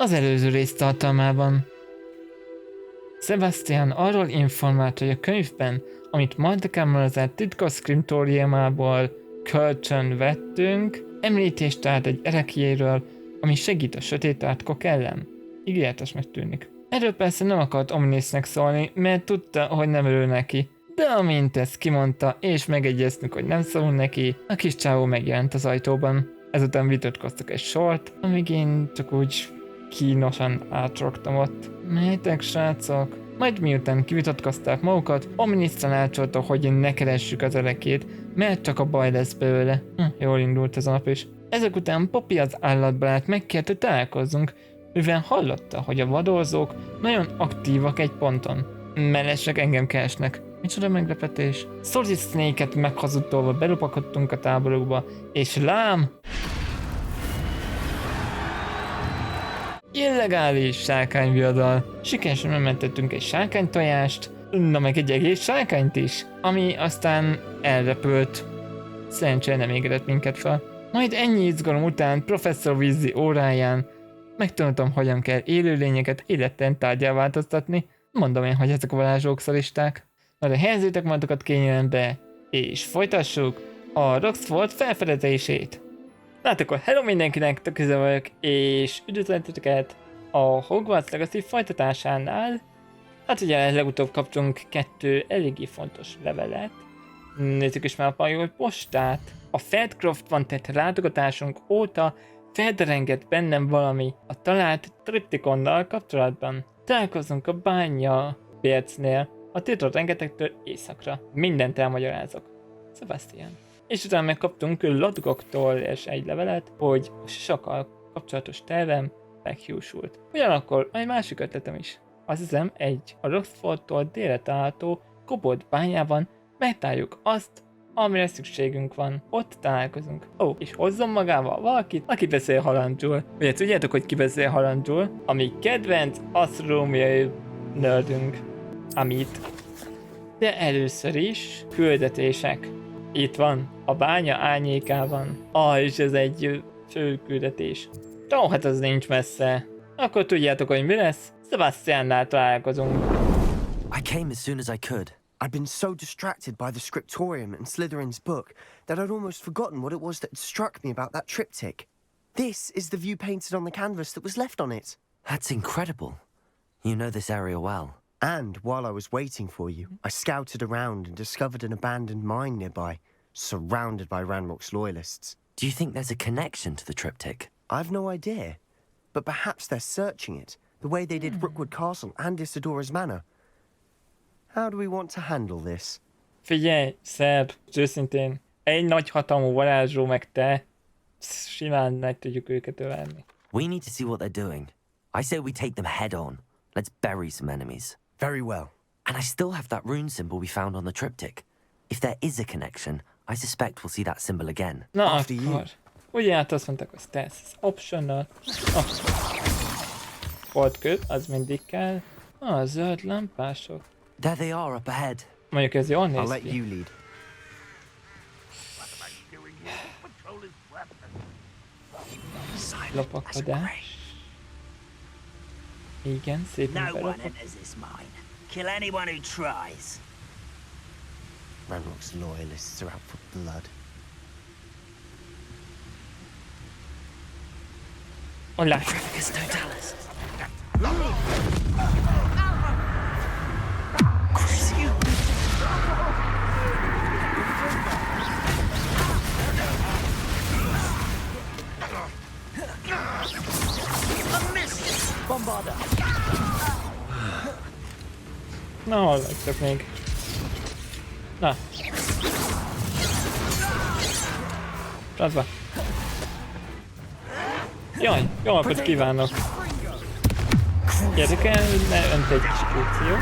Az előző rész tartalmában. Sebastian arról informált, hogy a könyvben, amit Mordecai titkos skriptóriumából kölcsön vettünk, említést állt egy erekjéről, ami segít a sötét átkok ellen. Ígéretesnek tűnik. Erről persze nem akart Omnisnek szólni, mert tudta, hogy nem örül neki. De amint ezt kimondta, és megegyeztünk, hogy nem szól neki, a kis csávó megjelent az ajtóban. Ezután vitatkoztak egy sort, amíg én csak úgy kínosan átrogtam ott. Mehetek, srácok? Majd miután kivitatkozták magukat, Omnis tanácsolta, hogy ne keressük az erekét, mert csak a baj lesz belőle. Jól indult ez a nap is. Ezek után Poppy az állatbarát megkérte, hogy találkozzunk, mivel hallotta, hogy a vadorzók nagyon aktívak egy ponton. Mellesek engem keresnek. Micsoda meglepetés. Solid Snake-et meghazudtolva belopakodtunk a táborukba, és lám! Illegális sárkányviadal. Sikeresen megmentettünk egy sárkánytojást, na meg egy egész sárkányt is, ami aztán elrepült. Szerencsére nem égedett minket fel. Majd ennyi izgalom után Professzor Weasley óráján megtanultam, hogyan kell élőlényeket életlen tárgyá változtatni. Mondom én, hogy ezek a varázslók szalisták. Na de helyezzétek magatokat kényelembe, és folytassuk a Roxford felfedezését. Hát akkor hello mindenkinek, Tököze vagyok, és üdvözleteteket a Hogwarts Legacy folytatásánál. Hát ugye legutóbb kaptunk 2 eléggé fontos levelet. Nézzük is már a pajol postát. A Feldcroftban tett látogatásunk óta felderengett bennem valami a talált triptikonnal kapcsolatban. Találkozunk a bánya piacnél, a tiltott rengetegtől északra. Mindent elmagyarázok. Sebastian. És utána megkaptunk Lodgoktól és egy levelet, hogy a sakkal kapcsolatos tervem meghiúsult. Ugyanakkor egy másik ötletem is. Azt hiszem, a Roxfordtól délre található Kobold bányában megtaláljuk azt, amire szükségünk van. Ott találkozunk. És hozzon magával valakit, aki beszél halandzsul. Ugye tudjátok, hogy ki beszél halandzsul? Ami kedvenc asztronómiai nerdünk. Amit. De először is küldetések. Itt van, a bánya árnyékában. És ez egy fő küldetés. Hát az nincs messze. Akkor tudjátok, hogy mi lesz? Sebastiannál találkozunk. I came as soon as I could. I'd been so distracted by the scriptorium and Slytherin's book that I'd almost forgotten what it was that struck me about that triptych. This is the view painted on the canvas that was left on it. That's incredible. You know this area well. And while I was waiting for you, I scouted around and discovered an abandoned mine nearby, surrounded by Ranrock's loyalists. Do you think there's a connection to the triptych? I've no idea, but perhaps they're searching it, the way they did Rookwood Castle and Isodora's Manor. How do we want to handle this? Figyelj, Szeb, őszintén, egy nagy hatalmú varázsló meg te, simán meg tudjuk őket ölelni. We need to see what they're doing. I say we take them head on. Let's bury some enemies. Very well. And I still have that rune symbol we found on the triptych. If there is a connection, I suspect we'll see that symbol again. Na akkor. Ugye hát azt mondták, hogy tesz optional. Holdköd, az mindig kell. A zöld lampások. There they are up ahead. Mondjuk ez jól néz I'll let ki. you lead. Lopakodás. Igen, szépen No one belopok. enters this mine. Kill anyone who tries. Ranrock's loyalists are out for blood. Hola. Trafficus totalis. Bombarda. Na, hol vagytok még? Na. Csatba. Jaj, jó napot kívánok! Gyerek el, ne önt egy kis kúció.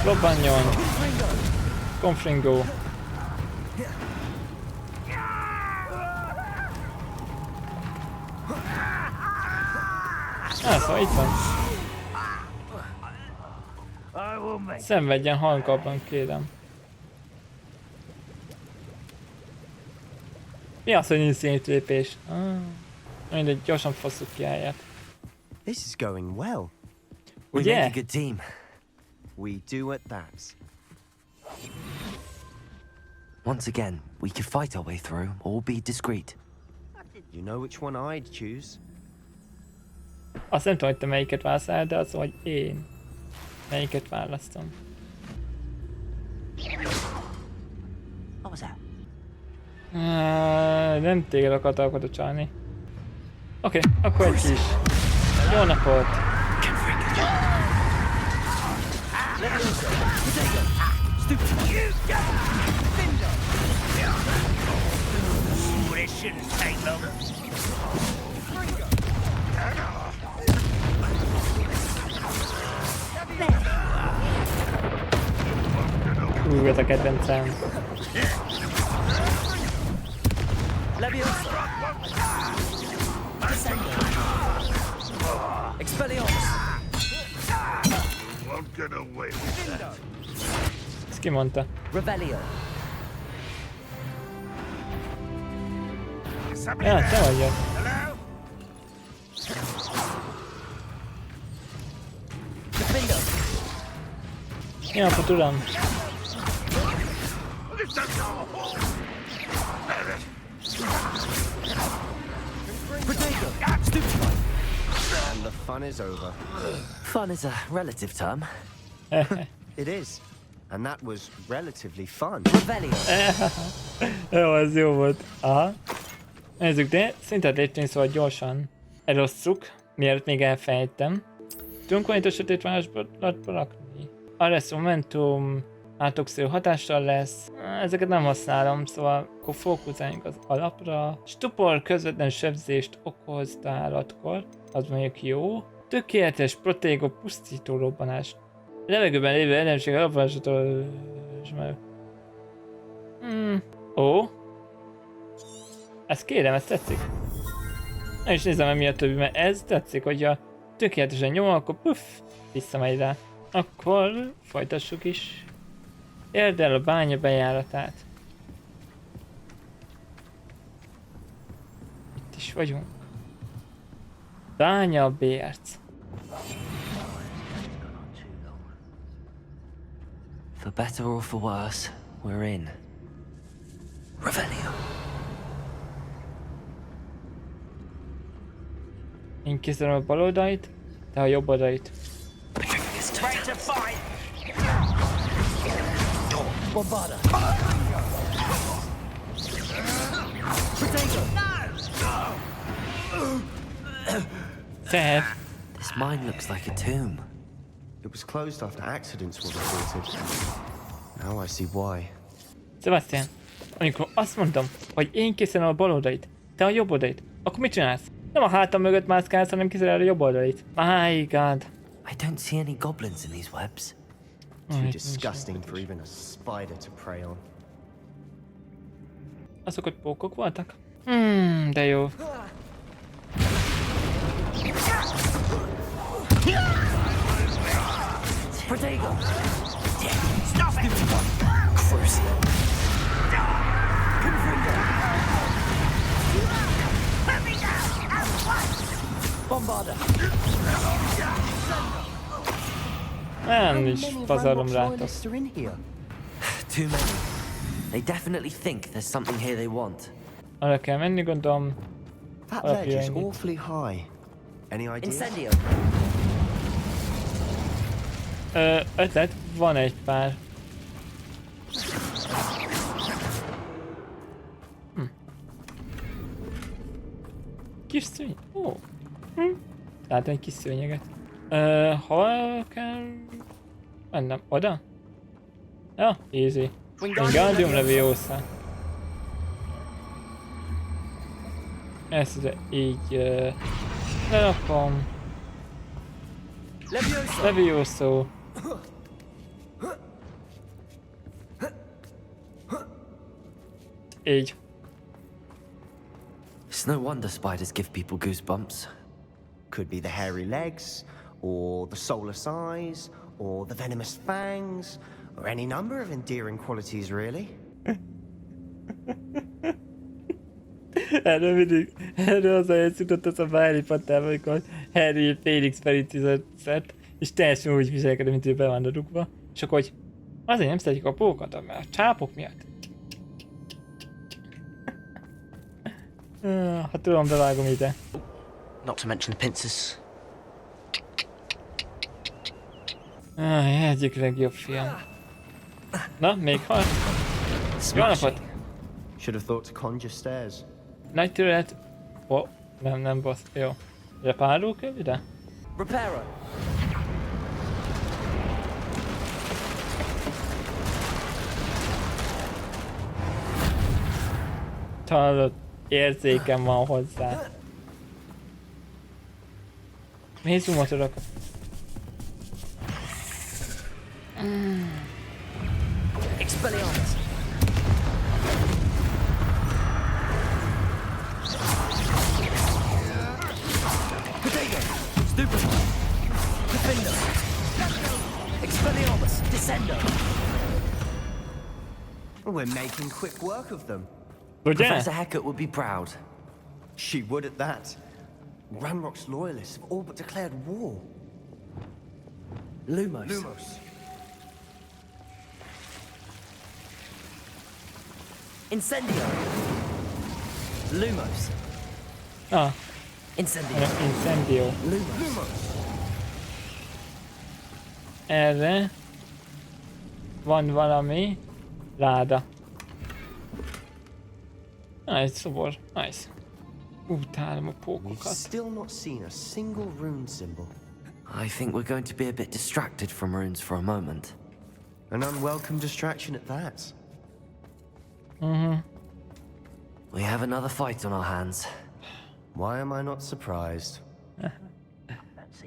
Robbanjon! Confringo! Szóval itt van. Szenvedjen halkabban, kérem. Mi az, hogy nincs lépés? Mindegy, gyorsan fosszuk ki helyet. This is going well. We Yeah. make a good team. We do at that. Once again, we could fight our way through or be discreet. You know which one I'd choose. Azt nem tudom, hogy te melyiket választál, de az, hogy én melyiket választom. What was that? Nem téged akartak oda csalni. Oké, akkor egy kis. Jó napot! Ooh, this shouldn't take long. Ez a kedvencem. Leviosa! Descendo! Expelliarmus! Won't get away with that. Ezt ki mondta? Revelio! Ja, te vagy ott. Hello? Defendo! Jó napot, uram! Protego! Stupefy! And the fun is over. Fun is a relative term. It is. And that was relatively fun. Revelio! Jó, az jó volt. Aha. Nézzük, de szintet léptünk, szóval gyorsan elosszuk, mielőtt még elfelejtem. Tudunk van itt a sötét varázslatba rakni. Arrest momentum, átoksző hatással lesz. Ezeket nem használom, szóval akkor fókuszáljunk az alapra. Stupor közvetlen sebzést okoz találatkor, az mondjuk jó. Tökéletes protégó pusztító robbanás. Levegőben lévő ellenség alapvarázslatól... Ó. Ezt kérem, ezt tetszik. Nem is nézem el mi a többi, mert ez tetszik, hogyha tökéletesen nyom, akkor puff, visszamegy rá. Akkor folytassuk is. Érd el a bánya bejáratát. Itt is vagyunk. Bánya bérc. For better or for worse, we're in. Revelio! Én készülöm a bal oldalt, te a jobb oldalt. Ready to fight? Bombarda! Protego! Szed. This mine looks like a tomb. It was closed after accidents were reported. Now I see why. Sebastian, amikor azt mondom, hogy én készülöm a bal oldalt, te a jobb oldalt, akkor mit csinálsz? Nem a hátam mögött mászkálsz, hanem készülöm a jobb oldalt. My god. I don't see any goblins in these webs. Too disgusting for even a spider to prey on. Azok, hogy pókok voltak? De jó. Protego! Stop it! Cruising! Let me down! At once! Bombarda! Nem is pazarlom rátok. Are in here. Too many. They definitely think there's something here they want. Arra kell menni, gondolom. That Up ledge here, is Andy. awfully high. Any ideas? Incendio! Ötlet, van egy pár. Kis szőnyeg? Ó. Látom egy kis szőnyeget. Hol kell mennem? Oda? Ja, easy. Wingardium Leviosa. Ezt ide így lerakom. Leviosa! Levioso. Így. It's no wonder spiders give people goosebumps. Could be the hairy legs, or the soulless eyes, or the venomous fangs, or any number of endearing qualities, really. Erről az olyan jutott az a Harry Potterben, amikor Harry Félix felicizett, és teljesen úgy viselkedett, mint ő be van rúgva. És akkor, hogy azért nem szeretjük a pókat, mert a csápok miatt. Ha tudom, bevágom ide. Not to mention the pincers. Egyik legjobb film. Na, még hal? Jó napot! Should have thought to conjure stairs. Nagy terület... Oh, nem boss. Jó. Repáró kell ide? Reparo. Talán érzékem van hozzá. Miért zoomot adok? Expelliarmus. Potato. Stupid. Defender. Expelliarmus. Descendo. We're making quick work of them. Ugye? Professor Hecat would be proud. She would at that. Ranrock's loyalists have all but declared war. Lumos. Incendio. Lumos. Ah, Incendio. Incendio. Lumos. Erre van valami láda. Egy szobor. Nice. Utálom a We've pókokat. still not seen a single rune symbol. I think we're going to be a bit distracted from runes for a moment. An unwelcome distraction at that. We have another fight on our hands. Why am I not surprised?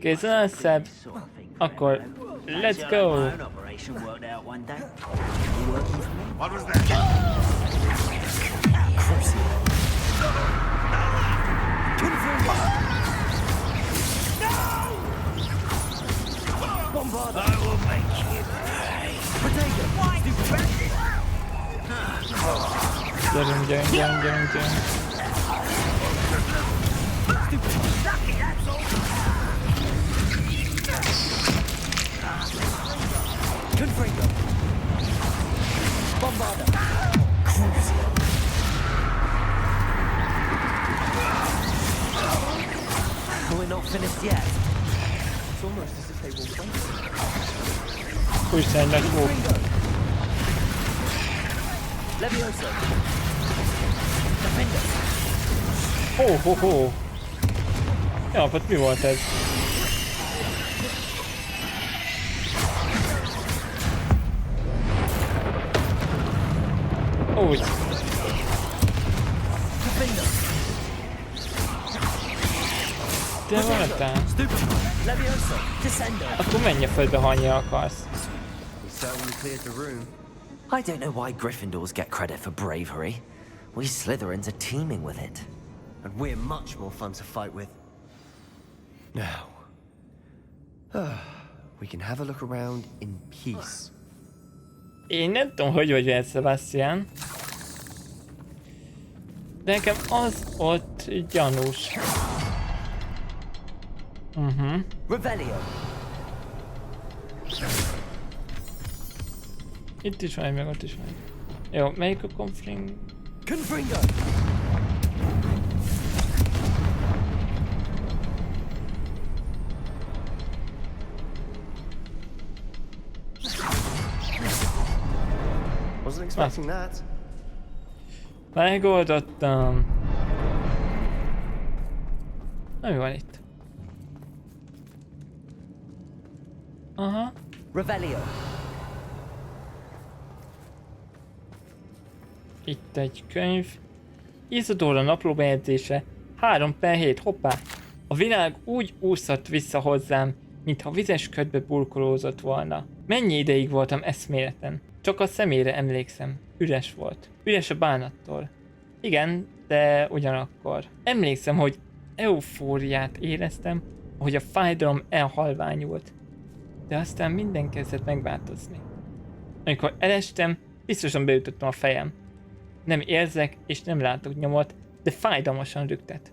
Készen szebb. Akkor let's go. My own operation worked out one day. What was that? I will make you pay. Gyerünk. Confringo. Bombarda. We're not finished yet. It's almost as if they were waiting. Úristen, nagy pók. Levioso. Defender. Ho. Ja, hát mi volt ez? Úgy. Defender. De voltál? Levioso. Descendo. Akkor menj a földbe, ha annyira akarsz. We certainly cleared the room. I don't know why Gryffindors get credit for bravery. We Slytherins are teeming with it. And we're much more fun to fight with. Now, we can have a look around in peace. Én nem tudom, hogy vagy vele, Sebastian. De nekem az ott gyanús. Revelio. Itt is van, meg ott is van. Jó, melyik a confring? Confringo. Wasn't expecting that. Megoldottam. Na, mi van itt? Aha. Revelio. Itt egy könyv. Izodóra naplóbejegyzése. 3/7, hoppá! A világ úgy úszott vissza hozzám, mintha vizes ködbe burkolózott volna. Mennyi ideig voltam eszméleten? Csak a szemére emlékszem. Üres volt. Üres a bánattól. Igen, de ugyanakkor. Emlékszem, hogy eufóriát éreztem, ahogy a fájdalom elhalványult. De aztán minden kezdett megváltozni. Amikor elestem, biztosan beütöttem a fejem. Nem érzek és nem látok nyomot, de fájdalmasan rüktet.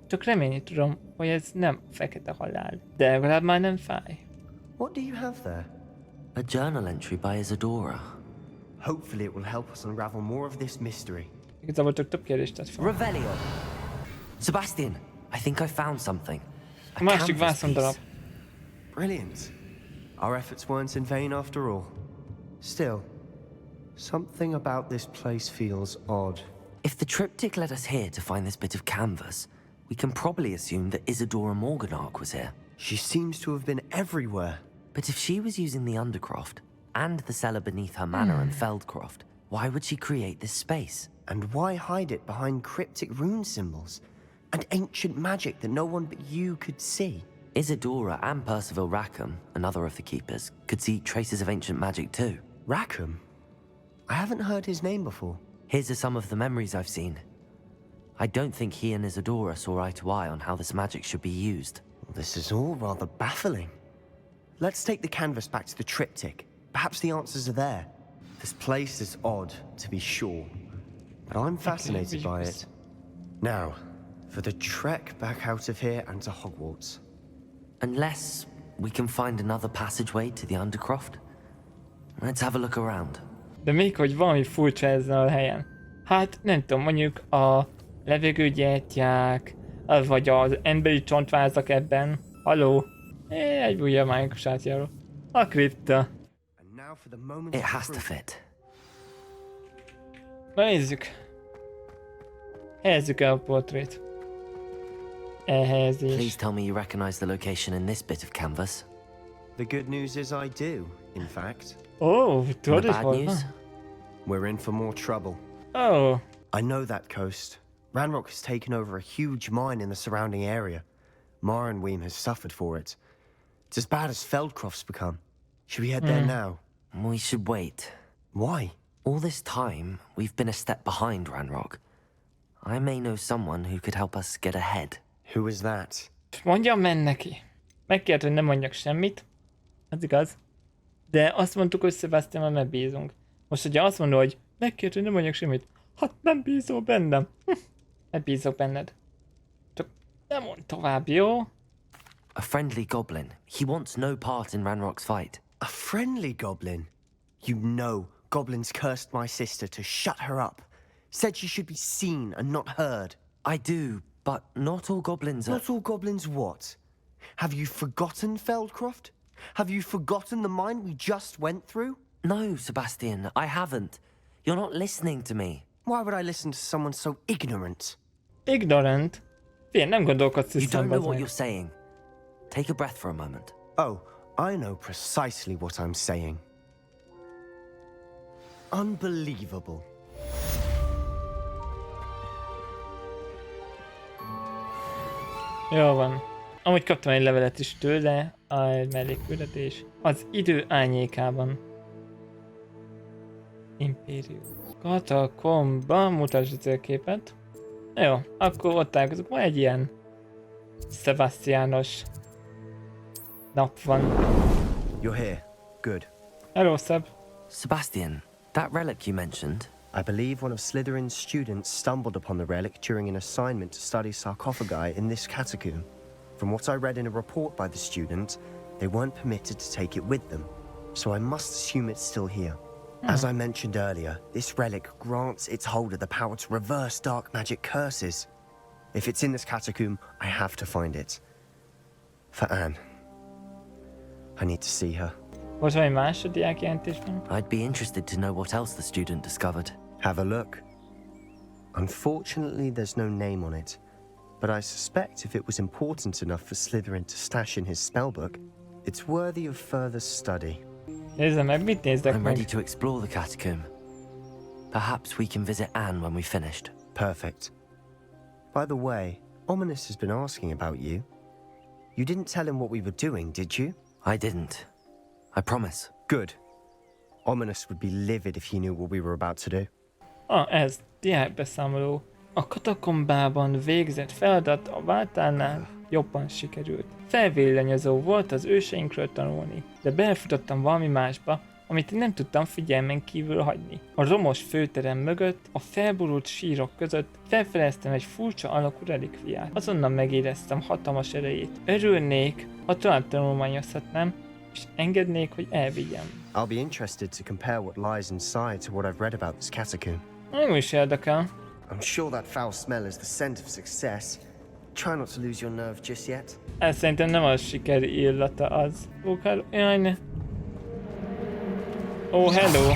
Csak remélni tudom, hogy ez nem fekete halál, de legalább már nem fáj. What do you have there? A journal entry by Izodóra. Hopefully it will help us unravel more of this mystery. Igazából csak több kérdést tett fel. Revelio! Sebastian, I think I found something. A másik vászondarab. Brilliant. Our efforts weren't in vain after all. Still, something about this place feels odd. If the triptych led us here to find this bit of canvas, we can probably assume that Izodóra Morganach was here. She seems to have been everywhere. But if she was using the Undercroft and the cellar beneath her manor in Feldcroft, why would she create this space? And why hide it behind cryptic rune symbols and ancient magic that no one but you could see? Izodóra and Percival Rackham, another of the keepers, could see traces of ancient magic too. Rackham? I haven't heard his name before. Here's some of the memories I've seen. I don't think he and Izodóra saw eye to eye on how this magic should be used. This is all rather baffling. Let's take the canvas back to the triptych. Perhaps the answers are there. This place is odd, to be sure, but I'm fascinated by it. Now, for the trek back out of here and to Hogwarts. Unless we can find another passageway to the Undercroft. Let's have a look around. De még hogy valami furcsa ezen a helyen. Hát nem tudom, mondjuk a levegőgyertyák, vagy az emberi csontvázak ebben. Haló? Egy újabb mágikus átjáró. A kripta. It has to fit. Nézzük. Helyezzük el a portrét. Elhelyezés. Please tell me you recognize the location in this bit of canvas. The good news is I do, in fact. Oh, And tudod the is bad hol news? van? We're in for more trouble. Oh, I know that coast. Ranrock has taken over a huge mine in the surrounding area. Marenweem has suffered for it. It's as bad as Feldcroft's become. Should we head there now? We should wait. Why? All this time, we've been a step behind Ranrock. I may know someone who could help us get ahead. Who is that? mondjam men neki. Megkért, hogy nem mondjak semmit. Az igaz. De azt mondtuk, hogy Sebastian-mal megbízunk. Most, hogyha azt mondod, hogy megkért, hogy nem mondjak semmit. Hát nem bízol bennem. Nem bízok benned. Csak nem mondd tovább, jó? A friendly goblin. He wants no part in Ranrock's fight. A friendly goblin? You know goblins cursed my sister to shut her up. Said she should be seen and not heard. I do, but not all goblins are... Not all goblins what? Have you forgotten Feldcroft? Have you forgotten the mine we just went through? No, Sebastian, I haven't. You're not listening to me. Why would I listen to someone so ignorant? Ignorant? Fél, nem gondolkodsz You don't tisztán, know bazd what meg. you're saying. Take a breath for a moment. Oh, I know precisely what I'm saying. Unbelievable. Jó van. Amúgy kaptam egy levelet is tőle, egy mellékküldetés. Az idő árnyékában. IMPERIO. Katakomba, mutasd a célképet. Jó, akkor ott találkozunk. Ma egy ilyen Sebastianos nap van. You're here. Good. Hello, Seb. Sebastian, that relic you mentioned, I believe one of Slytherin's students stumbled upon the relic during an assignment to study sarcophagi in this catacomb. From what I read in a report by the student, they weren't permitted to take it with them, so I must assume it's still here. As I mentioned earlier, this relic grants its holder the power to reverse dark magic curses. If it's in this catacomb, I have to find it. For Anne. I need to see her. Volt valami más a diákjelentésben? I'd be interested to know what else the student discovered. Have a look. Unfortunately, there's no name on it, but I suspect if it was important enough for Slytherin to stash in his spellbook, it's worthy of further study. Nézzem meg, mit nézdek I'm meg? ready to explore the catacomb. Perhaps we can visit Anne when we've finished. Perfect. By the way, Ominous has been asking about you. You didn't tell him what we were doing, did you? I didn't. I promise. Good. Ominous would be livid if he knew what we were about to do. Ez diákbeszámoló. A katakombában végzett feladat a váltánál jobban sikerült. Felvillanyozott volt az őseinkről tanulni, de belefutottam valami másba, amit nem tudtam figyelmen kívül hagyni. A romos főterem mögött, a felborult sírok között felfedeztem egy furcsa alakú relikviát. Azonnal megéreztem hatalmas erejét. Örülnék, ha tovább tanulmányozhatnám, és engednék, hogy elvigyem. I'll be interested to compare what lies inside to what I've read about this catacomb. Nem is érdekel. I'm sure that foul smell is the scent of success. Try not to lose your nerve just yet. Ez szerintem nem a siker illata az. Jaj, ne. Oh, hello.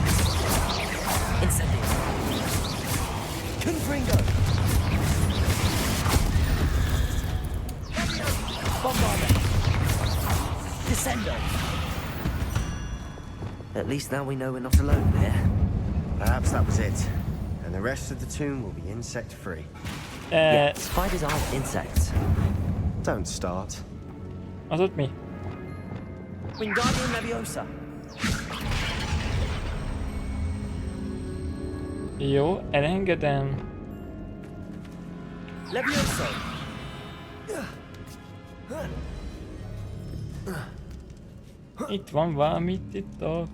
At least now we know we're not alone there. Perhaps that was it. And the rest of the tomb will be insect-free. Yeah, spiders aren't insects. Don't start. Az ott mi? Wingardium Leviosa. Jó, elengedem. Leviosa. Itt van valami titok.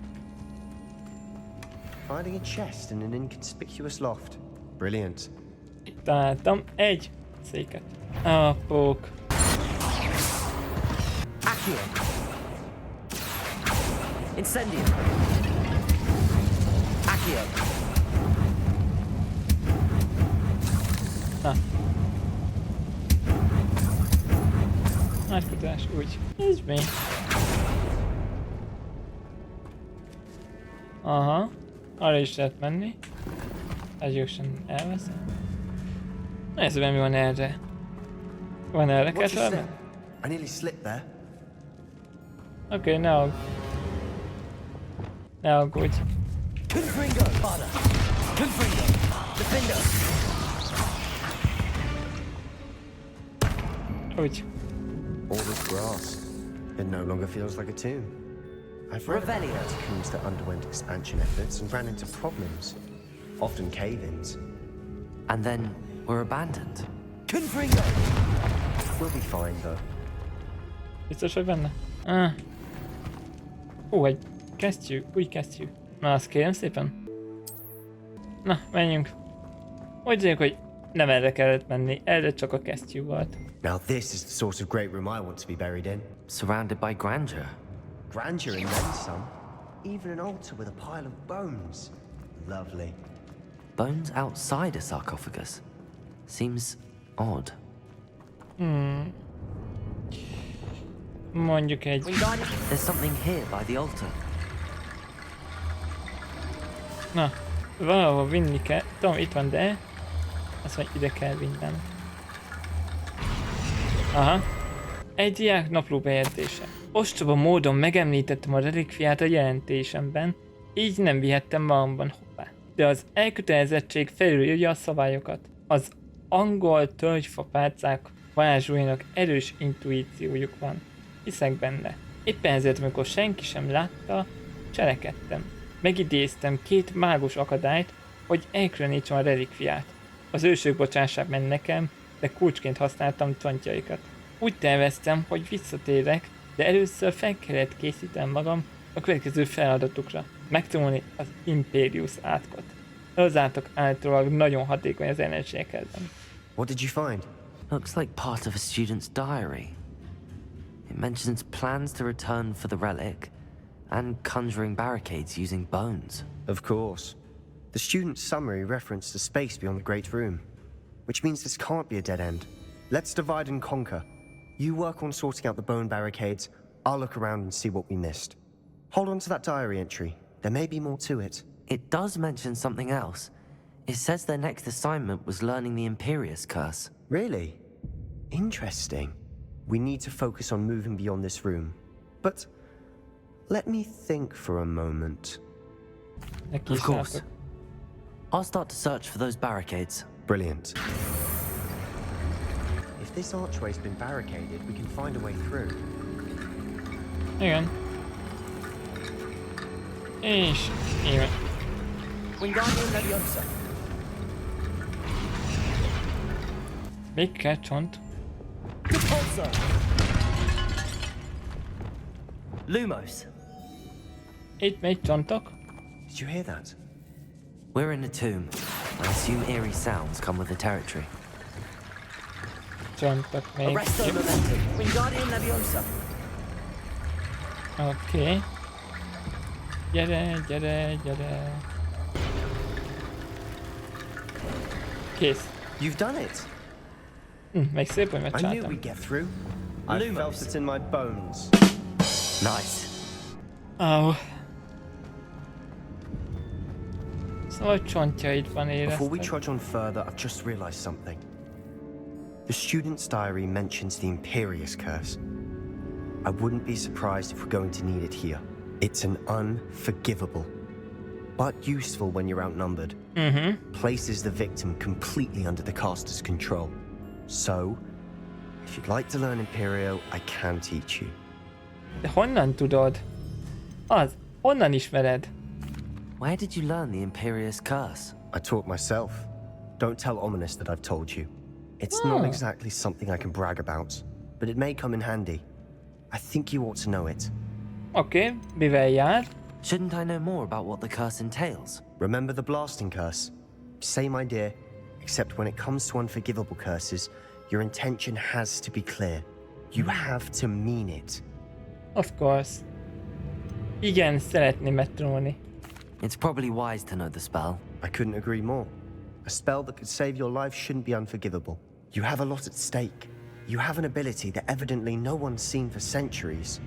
Finding a chest in an inconspicuous loft. Brilliant. Itt találtam egy széket. Apók. Accio. Incendium. Accio. Na. Átkutatás úgy. Ez mi? Aha. Arra is lehet menni. Ez gyorsan elveszem. Nézzük, mi van erre. Van erre What's your kettőben? step? I nearly slipped there. Oké, ne aggódj. Ne aggódj. Confringo. Father. Confringo. Defender. Úgy. All this grass. It no longer feels like a tomb. I've read about Revelio. catacombs that underwent expansion efforts and ran into problems. Often cave-ins. And then we're abandoned. Confringo. We'll be fine though. Biztos vagy benne? Ah. Egy kesztyű, új kesztyű. Na, azt kérem szépen. Na, menjünk. Úgy tűnik, hogy nem erre kellett menni, erre csak a kesztyű volt. Now this is the sort of great room I want to be buried in. Surrounded by grandeur. Grandeur and then some. Even an altar with a pile of bones. Lovely. Bones outside a sarcophagus. Seems odd. Mondjuk egy... Wingardium. There's something here by the altar. Na, valahol vinni kell. Tudom, itt van, de... Azt mondja, ide kell vinnem. Aha. Egy diák napló bejegyzése. Ostoba módon megemlítettem a relikviát a jelentésemben, így nem vihettem magamban hoppá. De az elkötelezettség felülírja a szabályokat. Az angol tölgyfapálcák varázslóinak erős intuíciójuk van. Hiszek benne. Éppen ezért, amikor senki sem látta, cselekedtem. Megidéztem 2 mágus akadályt, hogy elkülönítsem a relikviát. Az ősök bocsássák meg nekem, de kulcsként használtam csontjaikat. Úgy terveztem, hogy visszatérek, de először fel kellett készítenem magam a következő feladatukra. Megtanulni az Imperius átkot. Az átok általában nagyon hatékony az ellenségek ellen. What did you find? Looks like part of a student's diary. It mentions plans to return for the relic and conjuring barricades using bones. Of course. The student's summary referenced a space beyond the Great Room, which means this can't be a dead end. Let's divide and conquer. You work on sorting out the bone barricades, I'll look around and see what we missed. Hold on to that diary entry. There may be more to it. It does mention something else. It says their next assignment was learning the Imperius curse. Really? Interesting. We need to focus on moving beyond this room. But let me think for a moment. Neki Of is course. látok. I'll start to search for those barricades. Brilliant. If this archway's been barricaded, we can find a way through. Igen. És... Íme. Wingardium Leviosa. Még kell csont. Repulsor. Lumos. Itt még csontok. Did you hear that? We're in a tomb. I assume eerie sounds come with the territory. Csontok még. Arresto momentum. Wingardium Leviosa. Oké. Gyere, gyere, gyere. Kész. You've done it. Még szép, hogy I knew megcsináltam. we'd get through. I felt it in my bones. Nice. Au. Szóval csontjaid van Before we érezted. trudge on further, I've just realized something. The student's diary mentions the Imperious curse. I wouldn't be surprised if we're going to need it here. It's an unforgivable, but useful when you're outnumbered. Places the victim completely under the caster's control. So, if you'd like to learn Imperio, I can teach you. De honnan tudod? Honnan ismered? Where did you learn the Imperious curse? I taught myself. Don't tell Ominous that I've told you. It's not exactly something I can brag about, but it may come in handy. I think you ought to know it. Oké, mivel jár? Shouldn't I know more about what the curse entails? Remember the blasting curse? Same idea, except when it comes to unforgivable curses, your intention has to be clear. You have to mean it. Of course. Igen, szeretném megtanulni. It's probably wise to know the spell. I couldn't agree more. A spell that could save your life shouldn't be unforgivable. You have a lot at stake. You have an ability that evidently no one's seen for centuries.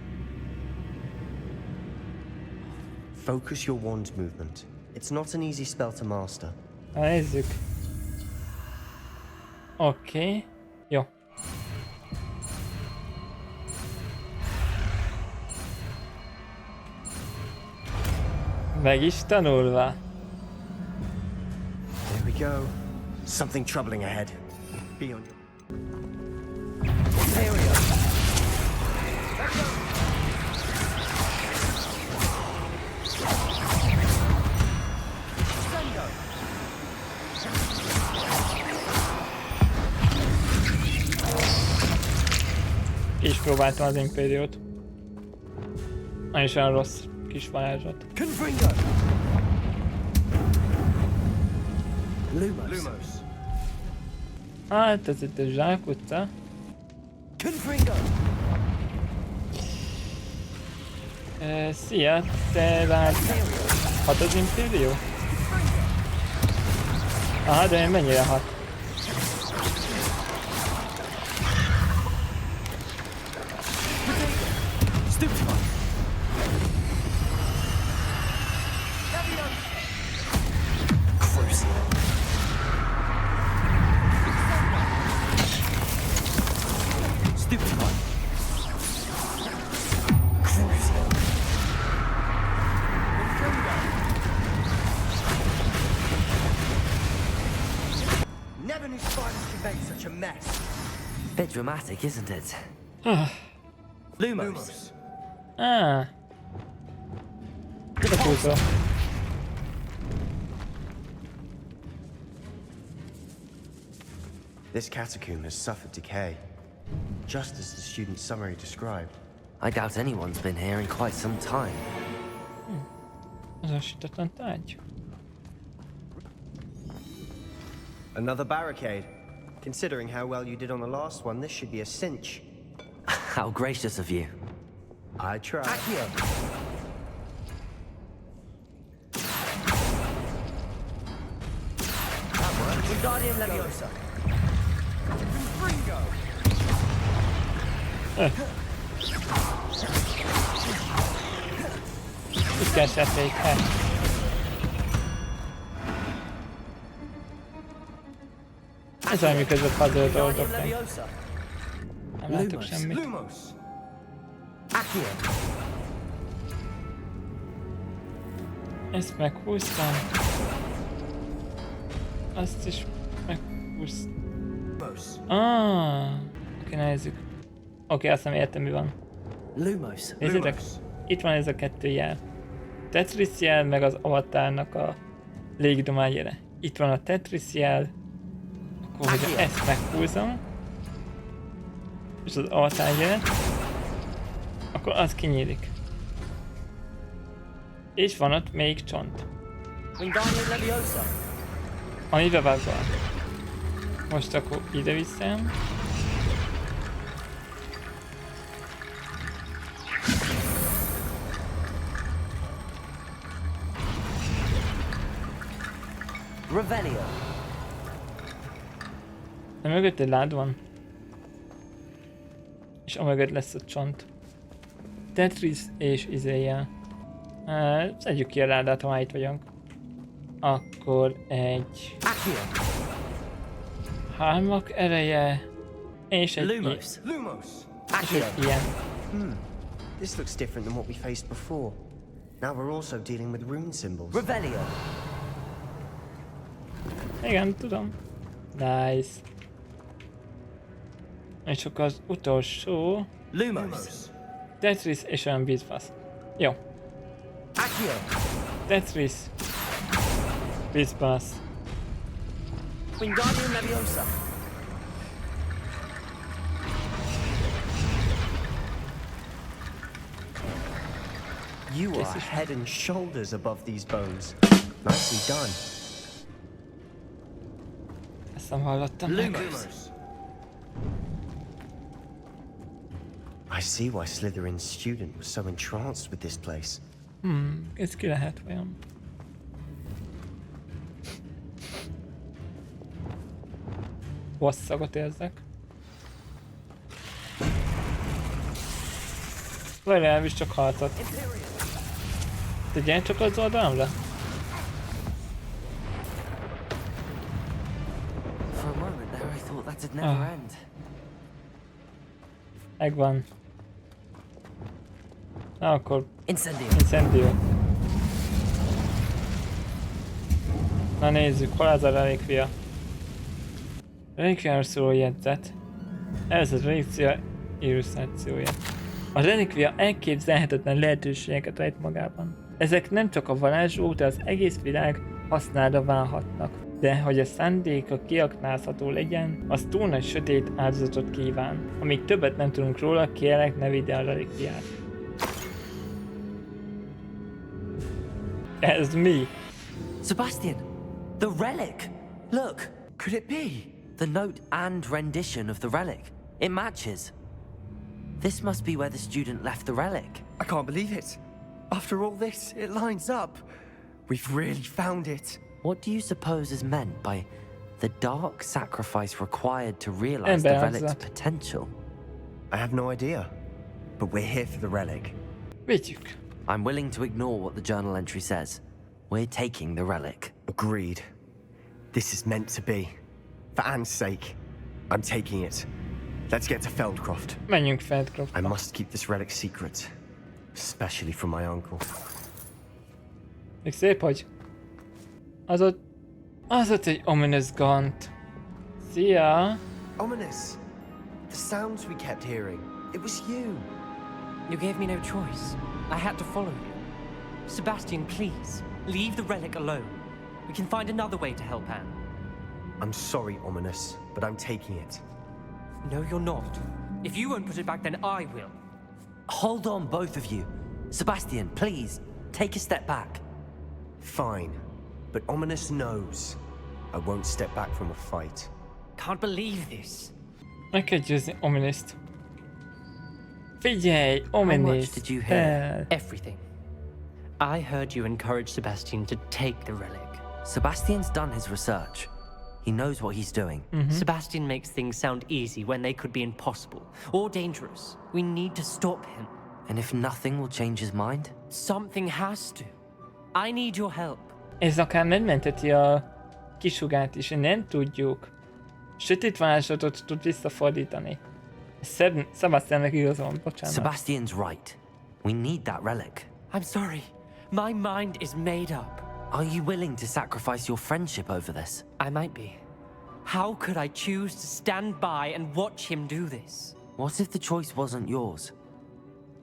Focus your wand movement. It's not an easy spell to master. Na, nézzük. Oké. Jó. Meg is tanulva. There we go. Something troubling ahead. Be on your... Imperio. Ki is próbáltam az Imperiót. Nem is olyan rossz kis varázslat. Confringo. Lumos. Hát ez itt a zsákutca. Confringo. Szia, te rád hat az Imperió? Aha, de mennyire hat? Never knew spiders could make such a mess. Bit dramatic, isn't it? Lumos. Kutakultó. This catacomb has suffered decay, just as the student's summary described. I doubt anyone's been here in quite some time. Azonosítatlan tárgy. Another barricade. Considering how well you did on the last one, this should be a cinch. How gracious of you. I tried. Accio. That worked. Wingardium Leviosa. Confringo. Itt kell sették, hát. Ez olyan, miközben puzzle-t oldok meg. Leviosa. Nem látok semmit. Lumos. Accio. Ezt meghúztam. Azt is meghúztam. Lumos. Oké, nézzük. Oké, azt nem értem, mi van. Lumos. Nézzétek, itt van ez a kettő jel. Tetris jel, meg az avatárnak a légdomány jele. Itt van a Tetris jel. Akkor, hogyha ezt meghúzom, és az avatár jelet, akkor az kinyílik. És van ott még csont. Wingardium Leviosa. Ami bevágva. Most akkor ide viszem. Revelio. De mögött egy lád van. És amögött lesz a csont. Tetris és izéjjel. Szedjük ki a ládát, ha már itt vagyunk. Akkor egy... Accio. Hármak ereje. És egy... Lumos. Lumos! És egy ilyen. This looks different than what we faced before. Now we're also dealing with rune symbols. Revelio. Igen, tudom. Nice. És akkor az utolsó... Lumos. Tetris és olyan vízfasz. Jó. Accio. Tetris. Vízfasz. Wingardium Leviosa. You are head and shoulders above these bones. Nicely done. Ezt nem hallottam meg. Lumos. I see why Slytherin's student was so entranced with this place. Ez ki lehet olyan. Vasszagot érzek. Vagy legalábbis csak haltat. Te gyere csak az oldalamra? For a moment there, I thought that'd never end. Megvan. Na akkor Incendio. incendio. Na nézzük, hol az a relikvia. Relikviáról szóló jegyzet. Ez a relikvia illusztrációja. A relikvia elképzelhetetlen lehetőségeket rejt magában. Ezek nem csak a varázslók, de az egész világ hasznára válhatnak. De hogy a szándéka kiaknázható legyen, az túl nagy sötét áldozatot kíván. Amíg többet nem tudunk róla, kérlek ne vidd el a relikviát. Ez mi? Sebastian, the relic! Look! Could it be? The note and rendition of the relic. It matches. This must be where the student left the relic. I can't believe it. After all this, it lines up. We've really found it. What do you suppose is meant by the dark sacrifice required to realize the Ebben relic's az. potential? I have no idea. But we're here for the relic. Vigyük. I'm willing to ignore what the journal entry says. We're taking the relic. Agreed. This is meant to be. For Anne's sake, I'm taking it. Let's get to Feldcroft. Menjünk I Feldcroftba. must keep this relic secret. Especially from my uncle. Még szép, hogy az ott egy ominous gant. Szia! Ominous! The sounds we kept hearing. It was you. You gave me no choice. I had to follow you. Sebastian, please, leave the relic alone. We can find another way to help Anne. I'm sorry, Ominous, but I'm taking it. No, you're not. If you won't put it back, then I will. Hold on, both of you. Sebastian, please, take a step back. Fine, but Ominous knows I won't step back from a fight. Can't believe this. Meg kell győzni Ominist. Figyelj, How much Ominist! did you hear? Everything. I heard you encourage Sebastian to take the relic. Sebastian's done his research. He knows what he's doing. Sebastian makes things sound easy when they could be impossible or dangerous. We need to stop him. And if nothing will change his mind? Something has to. I need your help. Ez akár megmenteti a kisugát is, nem tudjuk. Sötét varázslatot tud visszafordítani. Sebastiannek igaza van, bocsánat. Sebastian's right. We need that relic. I'm sorry. My mind is made up. Are you willing to sacrifice your friendship over this? I might be. How could I choose to stand by and watch him do this? What if the choice wasn't yours?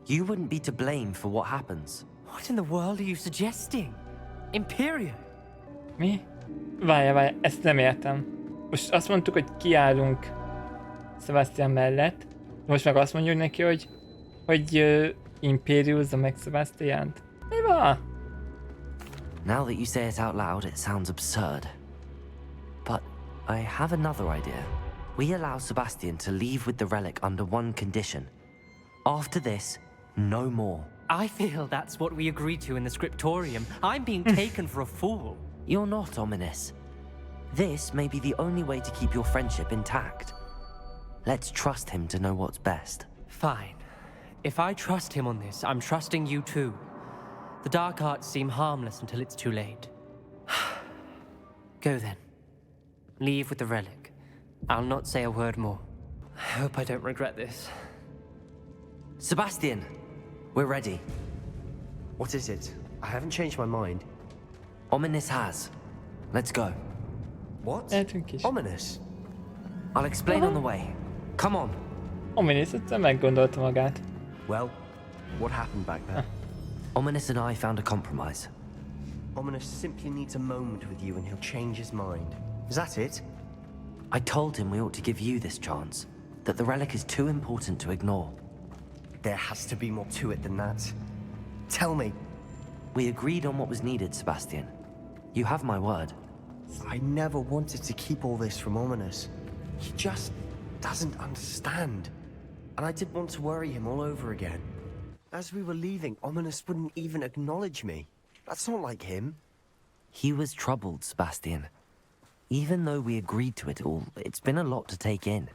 You wouldn't be to blame for what happens. What in the world are you suggesting? IMPERIO? Mi? Várj, ezt nem értem. Most azt mondtuk, hogy kiállunk Sebastian mellett. Most meg azt mondjuk neki, hogy IMPERIO-zza meg Sebastiant. Mi van? Now that you say it out loud, it sounds absurd. But I have another idea. We allow Sebastian to leave with the relic under one condition. After this, no more. I feel that's what we agreed to in the scriptorium. I'm being taken for a fool. You're not ominous. This may be the only way to keep your friendship intact. Let's trust him to know what's best. Fine. If I trust him on this, I'm trusting you too. The dark arts seem harmless until it's too late. Go then. Leave with the relic. I'll not say a word more. I hope I don't regret this. Sebastian, we're ready. What is it? I haven't changed my mind. Ominous has. Let's go. What? Eltünk is. Ominous? I'll explain on the way. Come on. Ominous egyszer meggondolta magát. Well, what happened back there? Ominous and I found a compromise. Ominous simply needs a moment with you and he'll change his mind. Is that it? I told him we ought to give you this chance, that the relic is too important to ignore. There has to be more to it than that. Tell me. We agreed on what was needed, Sebastian. You have my word. I never wanted to keep all this from Ominous. He just doesn't understand. And I didn't want to worry him all over again. As we were leaving, Ominous wouldn't even acknowledge me. That's not like him. He was troubled, Sebastian. Even though we agreed to it all, it's been a lot to take in.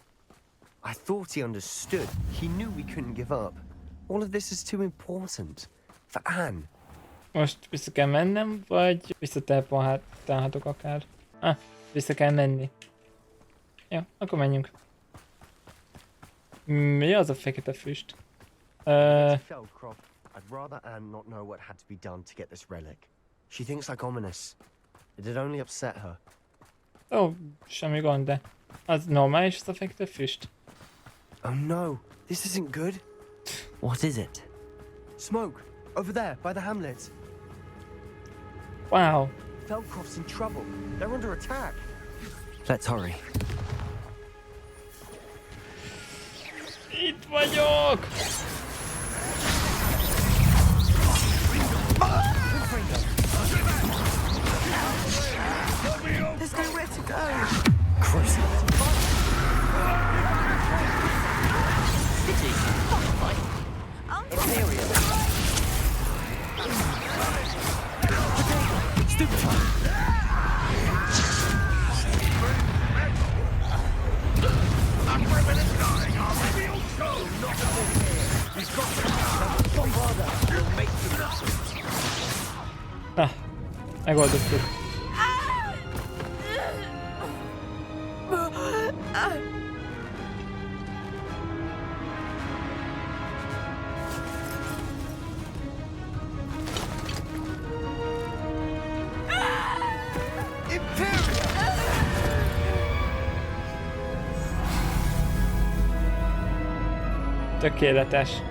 I thought he understood. He knew we couldn't give up. All of this is too important. For Anne. Most vissza kell mennem, vagy visszatelhatok akár? Vissza kell menni. Jó, akkor menjünk. Mi az a fekete füst? Feldcroft, I'd rather Anne not know what had to be done to get this relic. She thinks like Ominous. It'd only upset her. Ó, semmi gond, de az normális az a fekete füst? Oh no, this isn't good. What is it? Smoke, over there, by the hamlet. Wow. Feldcroft's in trouble. They're under attack. Let's hurry. Itt vagyok! There's nowhere to go. Megoldottuk. Tökéletes.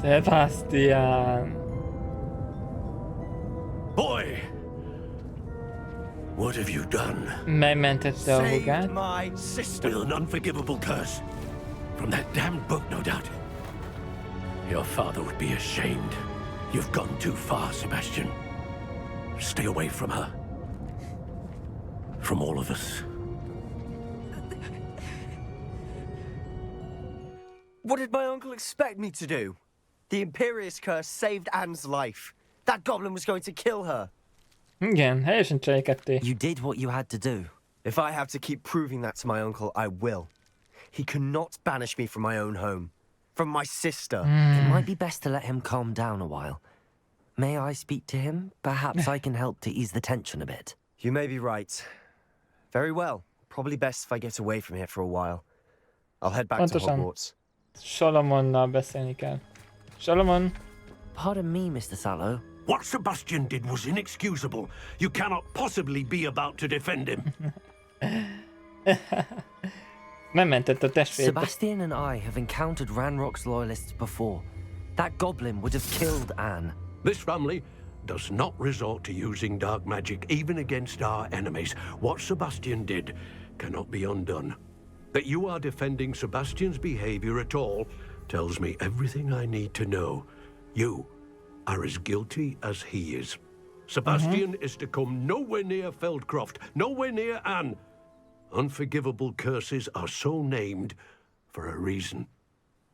Sebastian. Boy! What have you done? Megmentette a hugát. My sister. With an unforgivable curse. From that damned book, no doubt. Your father would be ashamed. You've gone too far, Sebastian. Stay away from her. From all of us. What did my uncle expect me to do? The Imperious curse saved Anne's life. That goblin was going to kill her. Igen, helyesen cselekedtél. You did what you had to do. If I have to keep proving that to my uncle, I will. He cannot banish me from my own home. From my sister. It might be best to let him calm down a while. May I speak to him? Perhaps I can help to ease the tension a bit. You may be right. Very well. Probably best if I get away from here for a while. I'll head back to Pontosan. Hogwarts. Solomonnal beszélni kell. Solomon. Pardon me, Mr. Sallow. What Sebastian did was inexcusable. You cannot possibly be about to defend him. Megmentett a testvért. Sebastian and I have encountered Ranrock's loyalists before. That goblin would have killed Anne. This family does not resort to using dark magic even against our enemies. What Sebastian did cannot be undone. That you are defending Sebastian's behavior at all tells me everything I need to know. You are as guilty as he is. Sebastian is to come nowhere near Feldcroft, nowhere near Anne. Unforgivable curses are so named for a reason.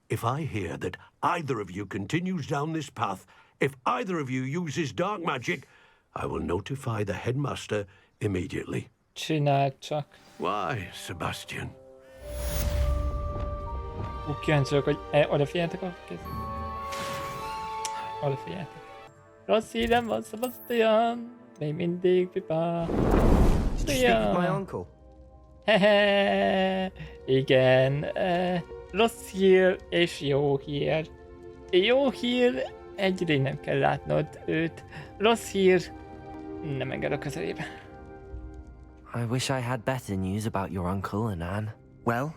If I hear that either of you continues down this path, if either of you uses dark magic, I will notify the headmaster immediately. Csináld csak. Why, Sebastian? Kíváncsi vagyok, hogy odafigyeltek a kéz. Odafigyeltek. Rossz hírem van, Sebastian. Még mindig pipa. Did you speak with my uncle? Hehe. Igen. Rossz hír és jó hír. Jó hír, egyre nem kell látnod őt. Rossz hír, nem enged a közelébe. I wish I had better news about your uncle and Anne. Well,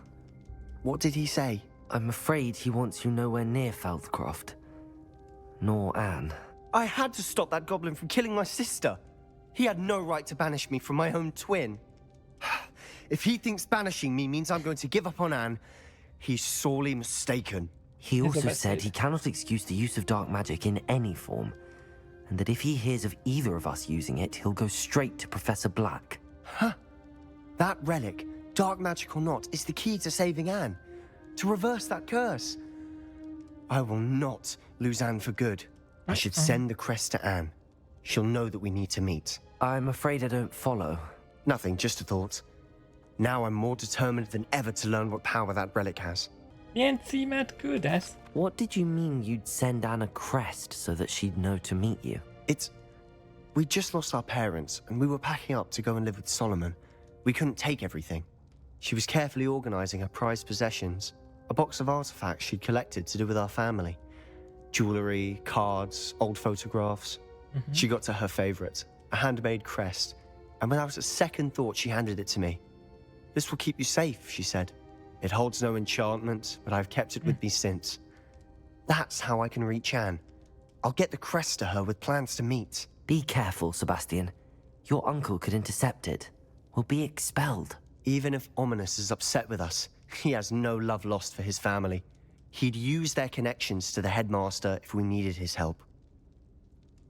what did he say? I'm afraid he wants you nowhere near Feldcroft. Nor Anne. I had to stop that goblin from killing my sister. He had no right to banish me from my own twin. If he thinks banishing me means I'm going to give up on Anne, he's sorely mistaken. He also said he cannot excuse the use of dark magic in any form, and that if he hears of either of us using it, he'll go straight to Professor Black. Huh. That relic, dark magic or not, is the key to saving Anne. To reverse that curse. I will not lose Anne for good. I should send the crest to Anne. She'll know that we need to meet. I'm afraid I don't follow. Nothing, just a thought. Now I'm more determined than ever to learn what power that relic has. Milyen címet küldesz? What did you mean you'd send Anne a crest so that she'd know to meet you? We just lost our parents, and we were packing up to go and live with Solomon. We couldn't take everything. She was carefully organizing her prized possessions, a box of artifacts she'd collected to do with our family. Jewelry, cards, old photographs. She got to her favorite, a handmade crest, and without a second thought she handed it to me. This will keep you safe, she said. It holds no enchantment, but I've kept it with me since. That's how I can reach Anne. I'll get the crest to her with plans to meet. Be careful, Sebastian. Your uncle could intercept it. We'll be expelled. Even if Ominous is upset with us, he has no love lost for his family. He'd use their connections to the headmaster if we needed his help.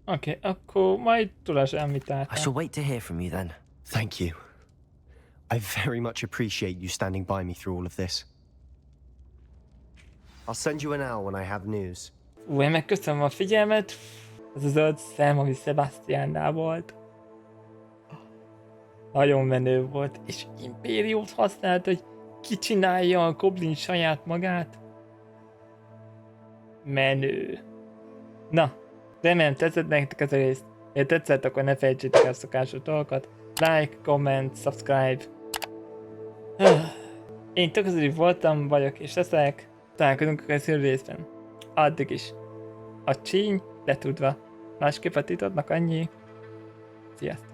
Oké, akkor majd tudás elmitálni. I shall wait to hear from you then. Thank you. I very much appreciate you standing by me through all of this. I'll send you an owl when I have news. Én megköszönöm a figyelmet. Ez a zöld szem, ami Sebastiannál volt. Nagyon menő volt. És Imperiót használt, hogy kicsinálja a goblin saját magát. Menő. Na, remélem tetszett nektek ez a rész. Ha tetszett, akkor ne felejtsétek el a szokásos dolgokat. Like, comment, subscribe. Én takizoli voltam, vagyok és leszek. Találkozunk a következő részben. Addig is. A csíny letudva. Másképp a titodnak annyi. Sziasztok!